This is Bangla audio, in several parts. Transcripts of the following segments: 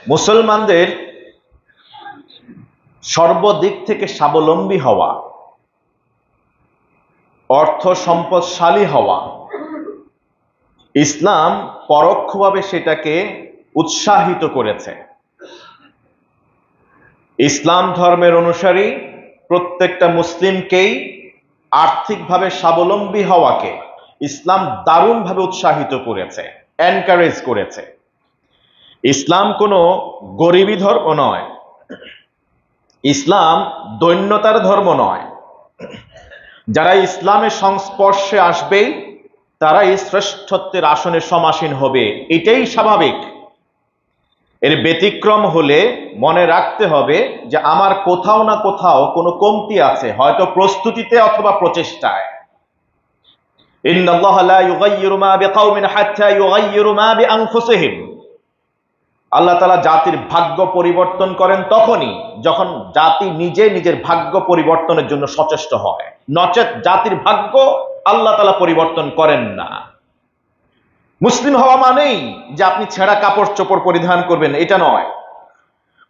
মুসলমানদের সর্বদিক থেকে স্বাবলম্বী হওয়া, অর্থ সম্পদশালী হওয়া, ইসলাম পরোক্ষভাবে সেটাকে উৎসাহিত করেছে। ইসলাম ধর্মের অনুসারী প্রত্যেকটা মুসলিমকেই আর্থিকভাবে স্বাবলম্বী হওয়াকে ইসলাম দারুণভাবে উৎসাহিত করেছে, এনকারেজ করেছে। ইসলাম কোনো গরিবী ধর্ম নয়, ইসলাম দৈন্যতার ধর্ম নয়। যারা ইসলামের সংস্পর্শে আসবে তারাই শ্রেষ্ঠত্বের আসনে সমাসীন হবে, এটাই স্বাভাবিক। এর ব্যতিক্রম হলে মনে রাখতে হবে যে আমার কোথাও না কোথাও কোনো কমতি আছে, হয়তো প্রস্তুতিতে অথবা প্রচেষ্টায়। ইন্নাল্লাহা লা ইউগাইয়িরু মা বিকাওমিন হাত্তা ইউগাইয়িরু মা বিআনফুসিহিম। আল্লাহ তাআলা জাতির ভাগ্য পরিবর্তন করেন তখনই যখন জাতি নিজে নিজের ভাগ্য পরিবর্তনের জন্য সচেষ্ট হয়, নচেত জাতির ভাগ্য আল্লাহ তাআলা পরিবর্তন করেন না। মুসলিম হওয়া মানেই যে আপনি ছেঁড়া কাপড় চোপড় পরিধান করবেন, এটা নয়।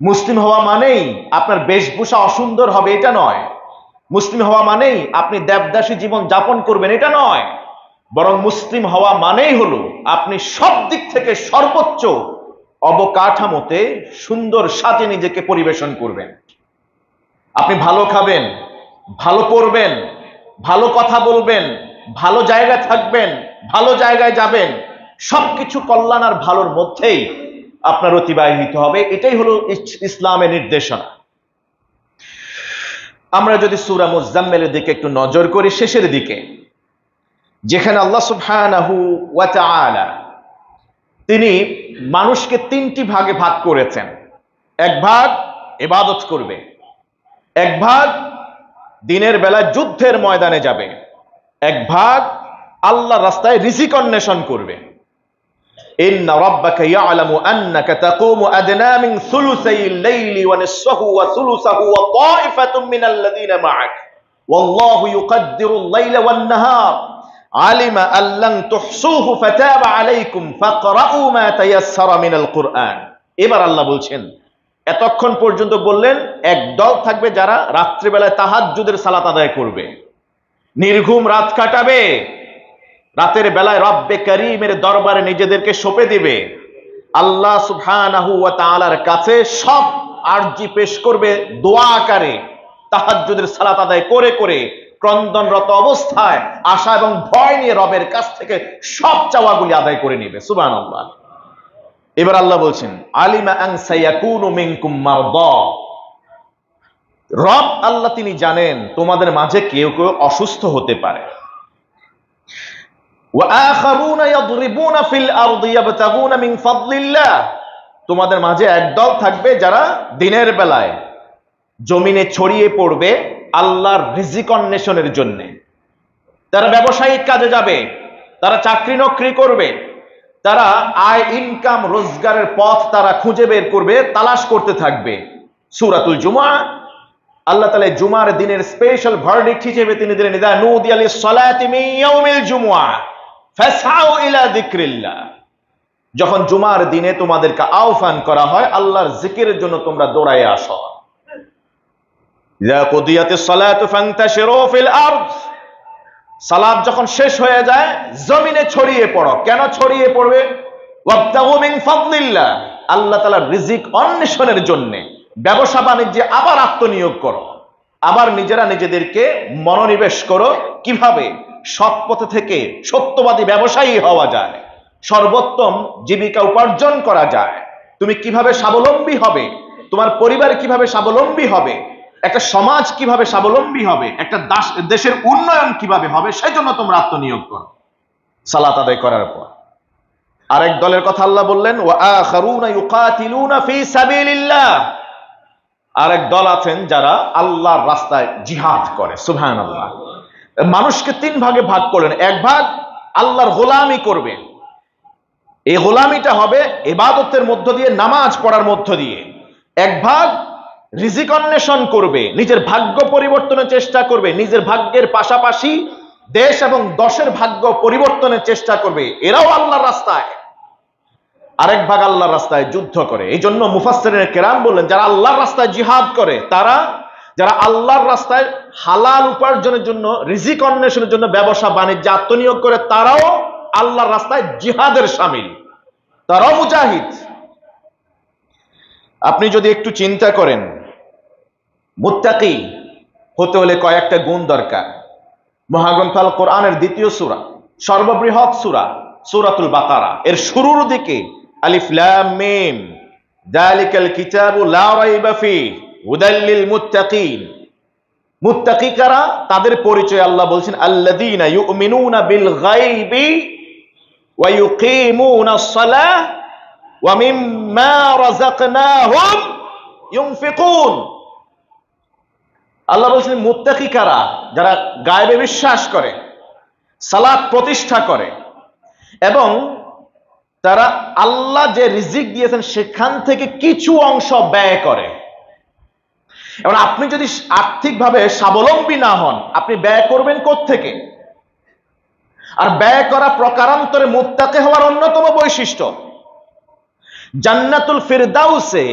মুসলিম হওয়া মানেই আপনার বেশভূষা অসুন্দর হবে, এটা নয়। মুসলিম হওয়া মানেই আপনি দেবদাসী জীবন যাপন করবেন, এটা নয়। বরং মুসলিম হওয়া মানেই হলো আপনি সব দিক থেকে সর্বোচ্চ অবকাঠামোতে সুন্দর সাজে নিজেকে পরিবেশন করবেন। আপনি ভালো খাবেন, ভালো পড়বেন, ভালো কথা বলবেন, ভালো জায়গায় থাকবেন, ভালো জায়গায় যাবেন, সবকিছু কল্যাণ আর ভালোর মধ্যেই আপনার অতিবাহিত হবে। এটাই হলো ইসলামের নির্দেশনা। আমরা যদি সূরা মুজাম্মিলের দিকে একটু নজর করি, শেষের দিকে, যেখানে আল্লাহ সুবহানাহু ওয়া তাআলা তিনি মানুষকে তিনটি ভাগে ভাগ করেছেন। এক ভাগ ইবাদত করবে, এক ভাগ দিনের বেলা যুদ্ধের ময়দানে যাবে, এক ভাগ আল্লাহর রাস্তায় রিজিক অন্বেষণ করবে। ইন্না রাব্বাকা ইয়ালামু আন্নাকা তাকুমু আদনা মিন সুলুসাইল লাইলি ওয়া নিসফাহু ওয়া সুলুসাহু ওয়া তাইফাতুম মিনাল্লাযিনা মা'আক ওয়াল্লাহু ইউকদ্দিরুল লাইলা ওয়ান নাহার আলিমা আল্লান তুহসুহু ফাতাবা আলাইকুম ফাকরাউ মা তায়াসসারা মিনাল কুরআন। এবার আল্লাহ বলছেন, এতক্ষণ পর্যন্ত বললেন এক দল থাকবে যারা রাত্রিবেলায় তাহাজ্জুদের সালাত আদায় করবে, নির্ঘুম রাত কাটাবে, রাতের বেলায় রব্বে করিমের দরবারে নিজেদেরকে সঁপে দিবে, আল্লাহ সুবহানাহু ওয়া তাআলার কাছে সব আরজি পেশ করবে দোয়া আকারে, তাহাজ্জুদের সালাত আদায় করে করে ক্রন্দনরত অবস্থায় আশা এবং ভয় নিয়ে রবের কাছ থেকে সব চাওয়াগুলি আদায় করে নেবে। সুবহানাল্লাহ। এবার আল্লাহ বলছেন, আলিমা আন সায়াকুনু মিনকুম মারদা। রব আল্লাহ তিনি জানেন তোমাদের মাঝে কেউ কেউ অসুস্থ হতে পারে। ওয়া আখারুনা ইয়াদরিবুনা ফিল আরদি ইয়াবতাগুনা মিন ফাদলিল্লাহ। তোমাদের মাঝে একদল থাকবে যারা দিনের বেলায় জমিনে ছড়িয়ে পড়বে আল্লাহর রিজিক অন্বেষণের জন্য। তারা ব্যবসায়িক কাজে যাবে, তারা চাকরি নকরি করবে, তারা আয় ইনকাম রোজগারের পথ তারা খুঁজে বের করবে, তালাশ করতে থাকবে। সূরাতুল জুমআ আল্লাহ তাআলা জুমার দিনের স্পেশাল ভার্ডিক্ট হিসেবে তিনি দিলেন, ইযা নুদিয়া লিস-সালাতি মিন ইয়াউমিল জুমআ ফাসআউ ইলা যিকরিল্লাহ। যখন জুমার দিনে তোমাদেরকে আহ্বান করা হয় আল্লাহর জিকিরের জন্য তোমরা দৌড়ায় আসো। ইযা কুদিয়াতিস সালাতু ফান্তাশিরু ফিল আরদ। সালাত যখন শেষ হয়ে যায় জমিনে ছড়িয়ে পড়ো। কেন ছড়িয়ে পড়বে? ওয়াবতাগু মিন ফাদলিল্লাহ, আল্লাহ তাআলার রিজিক অন্বেষণের জন্য। ব্যবসা বাণিজ্যে আবার আত্মনিয়োগ করো, আবার নিজেরা নিজেদেরকে মনোনিবেশ করো কিভাবে সৎ পথে থেকে সত্যবাদী ব্যবসায়ী হওয়া যায়, সর্বোত্তম জীবিকা উপার্জন করা যায়। তুমি কিভাবে স্বাবলম্বী হবে, তোমার পরিবার কিভাবে স্বাবলম্বী হবে, একটা সমাজ কিভাবে স্বাবলম্বী হবে, একটা দেশের উন্নয়ন কিভাবে হবে, সেই জন্য তোমরা আত্মনিয়োগ করো সালাত আদায় করার পর। আরেক দলের কথা আল্লাহ বললেন, ওয়া আখারুনা ইউকাতিলুনা ফি সাবিলিল্লাহ। আরেক দল আছেন যারা আল্লাহর রাস্তায় জিহাদ করে। সুবহানাল্লাহ। মানুষকে তিন ভাগে ভাগ করলেন। এক ভাগ আল্লাহর গোলামি করবে, এই গোলামিটা হবে ইবাদতের মধ্য দিয়ে, নামাজ পড়ার মধ্য দিয়ে। এক ভাগ রিজিক অন্বেষণ করবে, নিজের ভাগ্য পরিবর্তনের চেষ্টা করবে, নিজের ভাগ্যের পাশাপাশি দেশ এবং দশের ভাগ্য পরিবর্তনের চেষ্টা করবে, এরাও আল্লাহর রাস্তায়। আরেক ভাগ আল্লাহর রাস্তায় যুদ্ধ করে। এই জন্য মুফাসসিরিন কেরাম বললেন, যারা আল্লাহর রাস্তায় জিহাদ করে, তারা যারা আল্লাহর রাস্তায় হালাল উপার্জনের জন্য, রিজিক অন্বেষণের জন্য ব্যবসা বাণিজ্যে আত্মনিয়োগ করে, তারাও আল্লাহর রাস্তায় জিহাদের শামিল, তারাও মুজাহিদ। আপনি যদি একটু চিন্তা করেন, মুত্তাকি হতে হলে কয়েকটা গুণ দরকার। মহাগ্রন্থ আল কোরআনের দ্বিতীয় সূরা, সর্ববৃহৎ সূরা, সূরাতুল বাকারা, এর শুরুর দিকে আলিফ লাম মিম যালিকাল কিতাবু লা রাইবা ফিহি হুদাল লিল মুত্তাকিন। মুত্তাকি কারা? তাদের পরিচয় আল্লাহ বলছেন, আল্লাযীনা ইউমিনুনা বিল গায়বি ওয়া ইউকিমুনাস সালাহ ওয়া মিম্মা রাযাকনাহুম ইউনফিকুন। আল্লাহ বলছেন মুত্তাকি কারা? যারা গায়বে বিশ্বাস করে, সালাত প্রতিষ্ঠা করে, এবং তারা আল্লাহ যে রিজিক দিয়েছেন সেখান থেকে কিছু অংশ ব্যয় করে। এবং আপনি যদি আর্থিকভাবে স্বাবলম্বী না হন, আপনি ব্যয় করবেন কোত্থেকে? আর ব্যয় করা প্রকারান্তরে মুত্তাকি হওয়ার অন্যতম বৈশিষ্ট্য। জান্নাতুল ফিরদাউসে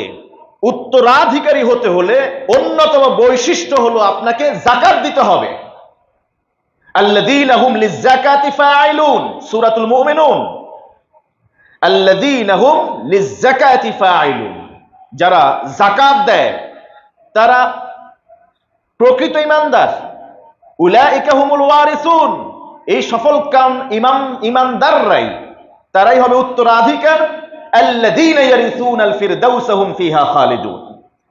উত্তরাধিকারী হতে হলে অন্যতম বৈশিষ্ট্য হলো আপনাকে যাকাত দিতে হবে। আল্লাযীনা হুম লিয-যাকাতি ফাঈলুন, সূরাতুল মুমিনুন। আল্লাযীনা হুম লিয-যাকাতি ফাঈলুন, যারা যাকাত দেয় তারা প্রকৃত ঈমানদার। উলাইকা হুমুল ওয়ারিসুন, এই সফল কাম ঈমানদাররাই, তারাই হবে উত্তরাধিকার। আল্লাযীনা ইয়ারিসুনাল ফিরদাউসা হুম ফিহা খালিদুন,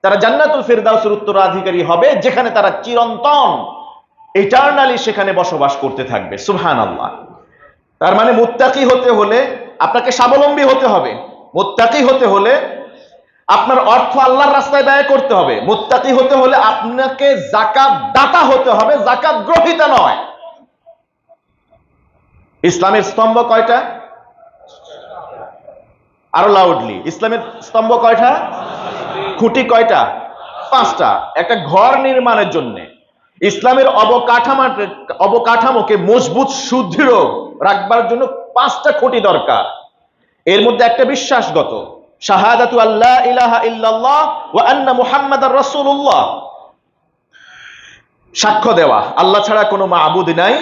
তারা জান্নাতুল ফিরদাউসের উত্তরাধিকারী হবে, যেখানে তারা চিরন্তন, ইটারনালি সেখানে বসবাস করতে থাকবে। সুবহানাল্লাহ। তার মানে মুত্তাকি হতে হলে আপনাকে স্বাবলম্বী হতে হবে। মুত্তাকি হতে হলে আপনার অর্থ আল্লাহর রাস্তায় ব্যয় করতে হবে। মুত্তাকি হতে হলে আপনাকে যাকাত দাতা হতে হবে, যাকাত গ্রহীতা নয়। ইসলামের স্তম্ভ কয়টা? আরো লাউডলি, ইসলামের স্তম্ভ কয়টা? খুঁটি কয়টা? 5টা। একটা ঘর নির্মাণের জন্য ইসলামের অবকাঠামোকে মজবুত সুদৃঢ় রাখবার জন্য 5টা খুঁটি দরকার। এর মধ্যে একটা বিশ্বাসগত, শাহাদাতু আল্লা ইলাহা ইল্লাল্লাহ ওয়া আন্না মুহাম্মাদার রাসূলুল্লাহ, সাক্ষ্য দেওয়া আল্লাহ ছাড়া কোনো মাবুদ নাই,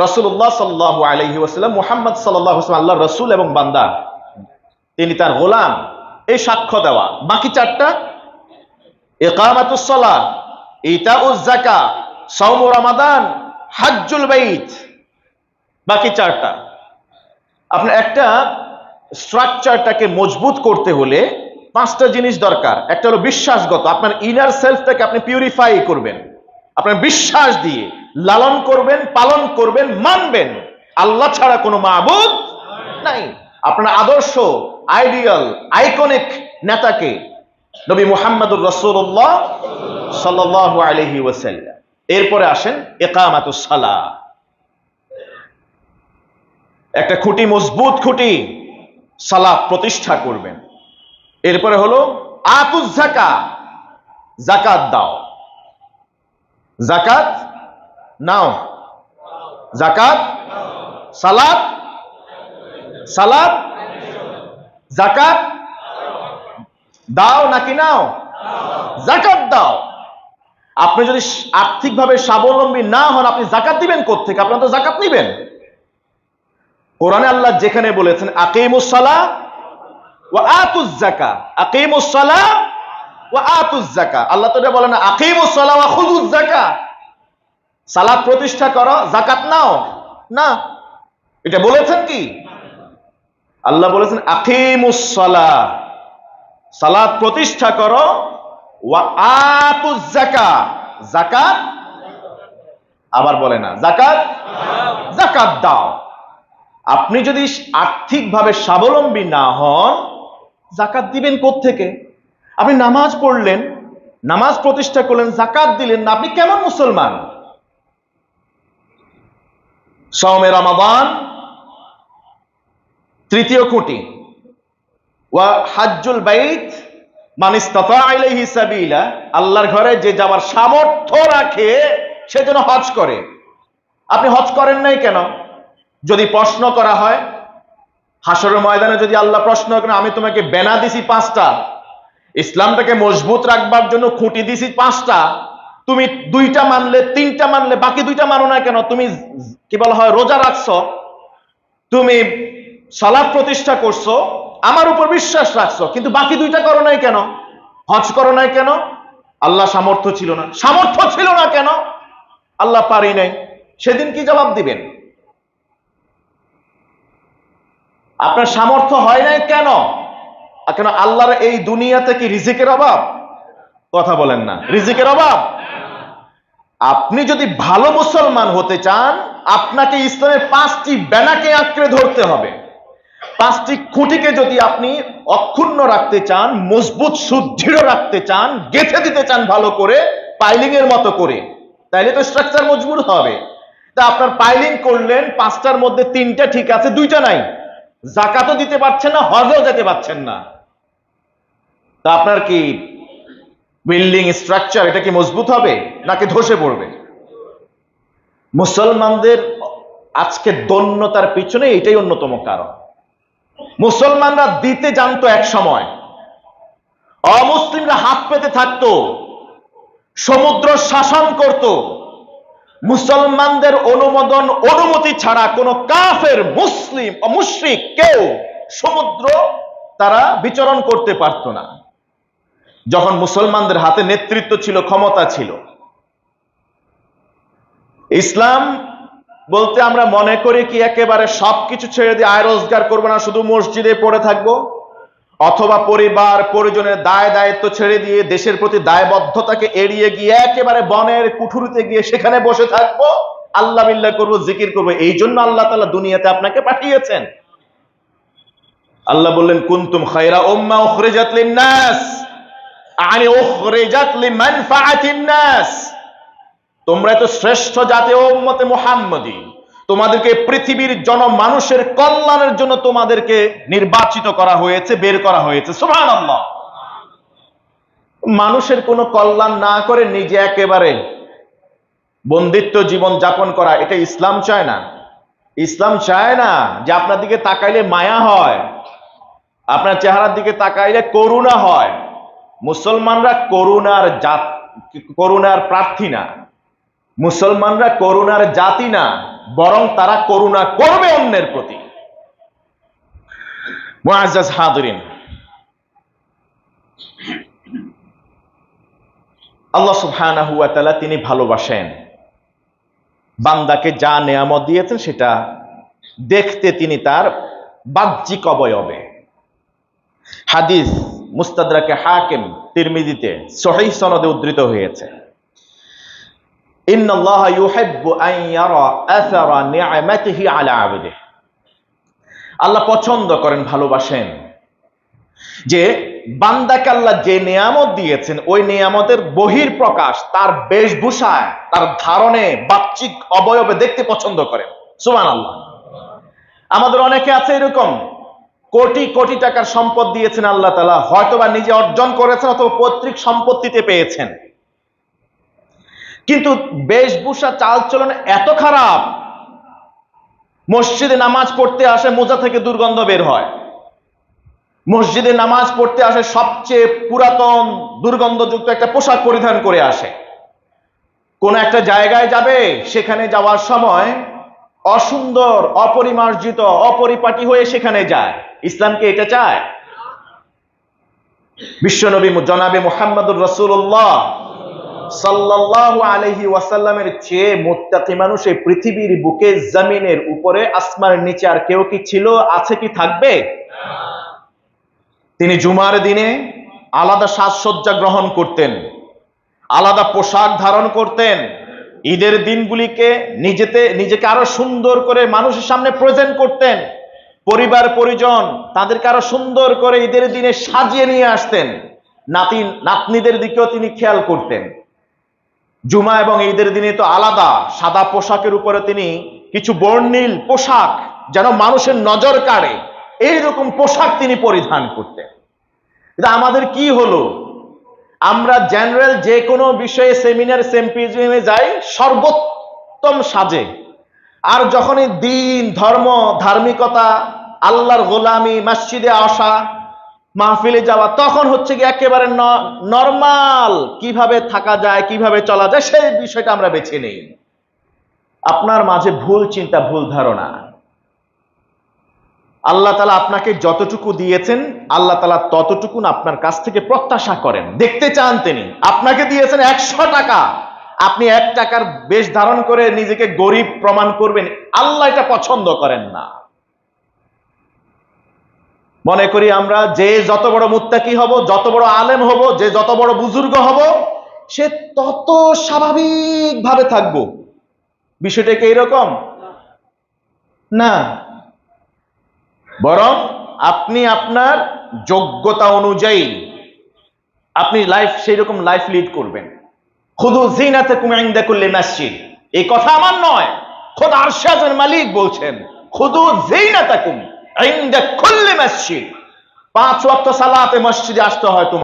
রাসূলুল্লাহ সাল্লাল্লাহু আলাইহি ওয়াসাল্লাম, মুহাম্মদ সাল্লাল্লাহু আলাইহি ওয়াসাল্লাম আল্লাহর রাসূল এবং বান্দা, তিনি তার গোলাম, এই সাক্ষ্য দেওয়া। বাকি 4টা, ইকামাতুস সালাহ, ইতাউজ যাকাত, সাওম রমাদান, হজ্জুল বাইত, বাকি 4টা। আপনার একটা স্ট্রাকচারটাকে মজবুত করতে হলে 5টা জিনিস দরকার। একটা হলো বিশ্বাসগত, আপনার ইনার সেলফটাকে আপনি পিউরিফাই করবেন, আপনার বিশ্বাস দিয়ে লালন করবেন, পালন করবেন, মানবেন আল্লাহ ছাড়া কোনো মাবুদ নাই। আপনার আদর্শ, আইডিয়াল, আইকনিক নেতাকে নবী মুহাম্মদুর রাসূলুল্লাহ সাল্লাল্লাহু আলাইহি ওয়াসাল্লাম। এরপরে আসেন ইকামাতুস সালাহ, একটা খুঁটি, মজবুত খুঁটি, সালাত প্রতিষ্ঠা করবেন। এরপরে হলো আতুজ যাকাত, যাকাত দাও, যাকাত নাও, যাকাত, সালাত, সালাত, যাকাত দাও নাকি নাও? যাকাত দাও। আপনি যদি আর্থিকভাবে স্বাবলম্বী না হন, আপনি যাকাত দিবেন কোত্থেকে? আপনারা তো যাকাত নিবেন। কোরআনে আল্লাহ যেখানে বলেছেন আকিমুস সালাহ ওয়া আতুজ যাকাত, আকিমুস সালাহ ওয়া আতুজ যাকাত, আল্লাহ তো এটা বলেন না আকিমুস সালাহ ওয়া খুযুজ যাকাত, সালাত প্রতিষ্ঠা করো, যাকাত নাও না। এটা বলেছেন কি? আল্লাহ বলেছেন আকিমুস সালাহ, সালাত প্রতিষ্ঠা করো, ওয়া আতুজ যাকাত, যাকাত আবার বলে না, যাকাত, যাকাত দাও। আপনি যদি আর্থিকভাবে স্বাবলম্বী না হন, যাকাত দিবেন কোত্থেকে? আপনি নামাজ পড়লেন, নামাজ প্রতিষ্ঠা করলেন, যাকাত দিলেন না, আপনি কেমন মুসলমান? সাওমে রমাদান, তৃতীয় খুঁটি, ওয়া হজ্জুল বাইত মান ইসতাতা ইলাইহি সাবিলা, আল্লাহর ঘরে যে যাওয়ার সামর্থ্য রাখে সে যেন হজ করে। আপনি হজ করেন নাই কেন? যদি প্রশ্ন করা হয় হাসরের ময়দানে যদি আল্লাহ প্রশ্ন করেন, আমি তোমাকে বেনা দিছি 5টা, ইসলামটাকে মজবুত রাখবার জন্য খুঁটি দিছি 5টা, তুমি 2টা মানলে, 3টা মানলে, বাকি 2টা মানো না কেন? তুমি কি বলা হয় রোজা রাখছো, তুমি সালাত প্রতিষ্ঠা করছো, আমার উপর বিশ্বাস রাখছো, কিন্তু বাকি 2টা করো নাই কেন? হজ করো নাই কেন? আল্লাহ সামর্থ্য ছিল না। সামর্থ্য ছিল না কেন? আল্লাহ পারি নাই। সেদিন কি জবাব দিবেন? আপনার সামর্থ্য হয় নাই কেন? কেন আল্লাহর এই দুনিয়াতে কি রিজিকের অভাব? কথা বলেন না, রিজিকের অভাব? আপনি যদি ভালো মুসলমান হতে চান, আপনাকে ইসলামের 5টি বেনাকে আঁকড়ে ধরতে হবে। 5টি খুঁটিকে যদি আপনি অক্ষুণ্ণ রাখতে চান, মজবুত সুদৃঢ় রাখতে চান, গেঁথে দিতে চান ভালো করে, পাইলিং এর মতো করে, তাইলে তো স্ট্রাকচার মজবুত হবে। তা আপনার পাইলিং করলেন, 5টার মধ্যে 3টা ঠিক আছে, 2টা নাই, যাকাতও দিতে পারছেন না, হজও যেতে পারছেন না, তা আপনার কি বিল্ডিং স্ট্রাকচার এটা কি মজবুত হবে নাকি ধসে পড়বে? মুসলমানদের আজকে দৈন্যতার পিছনে এটাই অন্যতম কারণ। মুসলমানরা দিতে জানতো এক সময়, অমুসলিমরা হাত পেতে থাকতো, সমুদ্র শাসন করত, মুসলমানদের অনুমোদন অনুমতি ছাড়া কোন কাফের, মুসলিম ও মুশরিক কেউ সমুদ্র তারা বিচরণ করতে পারত না। যখন মুসলমানদের হাতে নেতৃত্ব ছিল, ক্ষমতা ছিল, ইসলাম বলতে আমরা মনে করি কি একেবারে সবকিছু ছেড়ে দিয়ে আয় রোজগার করবো না, শুধু মসজিদে পড়ে থাকবো, অথবা পরিবার পরিজনের দায় দায়িত্ব ছেড়ে দিয়ে দেশের প্রতি দায়বদ্ধতাকে এড়িয়ে গিয়ে একেবারে বনের কুঠুরিতে গিয়ে সেখানে বসে থাকবো, আল্লাহ বিল্লাহ করবো, জিকির করবো। এই জন্য আল্লাহ তাআলা দুনিয়াতে আপনাকে পাঠিয়েছেন। আল্লাহ বললেন, কুনতুম খায়রা উম্মাহ উখরিজাত লিন-নাস, আনি উখরিজাত লিমানফাআতিন নাস, তোমরা তো শ্রেষ্ঠ জাতি ও উম্মতে মুহাম্মদী, তোমাদেরকে পৃথিবীর জনমানুষের কল্যাণের জন্য তোমাদেরকে নির্বাচিত করা হয়েছে, বের করা হয়েছে। সুবহানাল্লাহ। মানুষের কোনো কল্যাণ না করে নিজে একেবারে বন্দিত্ব জীবন যাপন করা, এটা ইসলাম চায় না। ইসলাম চায় না যে আপনার দিকে তাকাইলে মায়া হয়, আপনার চেহারার দিকে তাকাইলে করুণা হয়। মুসলমানরা করুণার প্রার্থী না, মুসলমানরা করুণার জাতি না, বরং তারা করুণা করবে অন্যের প্রতি। মুআজ্জাজ হাজিরিন, আল্লাহ সুবহানাহু ওয়া তাআলা তিনি ভালোবাসেন বান্দাকে যা নেয়ামত দিয়েছেন সেটা দেখতে তিনি তার বাহ্যিক অবয়বে। হাদিস মুস্তাদরাকে হাকিম, তিরমিজিতে সহিহ সনদে উদ্ধৃত হয়েছে, ইন্নাল্লাহা ইউহিব্বু আন ইয়ারা আসারা নি'মাতিহি আলা আবদিহি, আল্লাহ পছন্দ করেন, ভালোবাসেন যে বান্দাকে আল্লাহ যে নিয়ামত দিয়েছেন ওই নিয়ামতের বহির প্রকাশ তার বেশভূষায়, তার ধারণে, বাহ্যিক অবয়বে দেখতে পছন্দ করেন। সুবহানাল্লাহ। আমাদের অনেকে আছে এরকম, কোটি কোটি টাকার সম্পদ দিয়েছেন আল্লাহ তাআলা, হয়তোবা নিজে অর্জন করেছেন অথবা পৈতৃক সম্পত্তিতে পেয়েছেন, কিন্তু বেশভূষা চালচলন এত খারাপ, মসজিদে নামাজ পড়তে আসে মোজা থেকে দুর্গন্ধ বের হয়, মসজিদে নামাজ পড়তে আসে সবচেয়ে পুরাতন দুর্গন্ধযুক্ত একটা পোশাক পরিধান করে আসে, কোন একটা জায়গায় যাবে, সেখানে যাওয়ার সময় অসুন্দর, অপরিমার্জিত, অপরিপাটি হয়ে সেখানে যায়। ইসলামকে এটা চায়? বিশ্বনবী জনাবে মুহাম্মদুর রাসূলুল্লাহ সাল্লাল্লাহু আলাইহি ওয়াসাল্লামের চেয়ে মুত্তাকি মানুষ এই পৃথিবীর বুকে, জমিনের উপরে, আসমানের নিচে আর কেউ কি ছিল, আছে কি, থাকবে? তিনি জুমার দিনে আলাদা সাজসজ্জা গ্রহণ করতেন, আলাদা পোশাক ধারণ করতেন, ঈদের দিনগুলিকে নিজেকে আরো সুন্দর করে মানুষের সামনে প্রেজেন্ট করতেন, পরিবার পরিজন তাদেরকে আরো সুন্দর করে ঈদের দিনে সাজিয়ে নিয়ে আসতেন, নাতনিদের দিকেও তিনি খেয়াল করতেন। জুমা এবং ঈদের দিনে তো আলাদা সাদা পোশাকের উপরে তিনি কিছু বর্ণিল পোশাক, যেন মানুষের নজর কাড়ে, এইরকম পোশাক তিনি পরিধান করতেন। কিন্তু আমাদের কি হলো, আমরা জেনারেল যে কোনো বিষয়ে সেমিনার সিম্পোজিয়ামে যাই সর্বোত্তম সাজে, আর যখনই দিন, ধর্ম, ধার্মিকতা আল্লাহর গোলামি, মসজিদে আসা, মাহফিলে যাওয়া, তখন হচ্ছে কি একেবারে নরমাল কিভাবে থাকা যায়, কিভাবে চলা যায় সেই বিষয়টা আমরা বেছে নেই। আপনার মাঝে ভুল চিন্তা, ভুল ধারণা। আল্লাহ তাআলা আপনাকে যতটুকু দিয়েছেন আল্লাহ তাআলা ততটুকু আপনার কাছ থেকে প্রত্যাশা করেন, দেখতে চান তিনি। আপনাকে দিয়েছেন 100 টাকা, আপনি 1 টাকার বেশ ধারণ করে নিজেকে গরিব প্রমাণ করবেন, আল্লাহ এটা পছন্দ করেন না। মনে করি আমরা যে যত বড় মুত্তাকি হব, যত বড় আলেম হব, যে যত বড় বুজুর্গ হব, সে তত স্বাভাবিকভাবে থাকবো। বিষয়টা কি এরকম না, বরং আপনি আপনার যোগ্যতা অনুযায়ী আপনি সেই রকম লাইফ লিড করবেন। খুদু জিনাতাকুম ইনদা কুল্লি মসজিদ, এই কথা আমার নয়, খোদা আরশে আযমের মালিক বলছেন, খুদু জিনাতাকুম ইনদা কুল্লি মসজিদ। 5 ওয়াক্ত সালাতে মসজিদে আসতে হয় তোমার।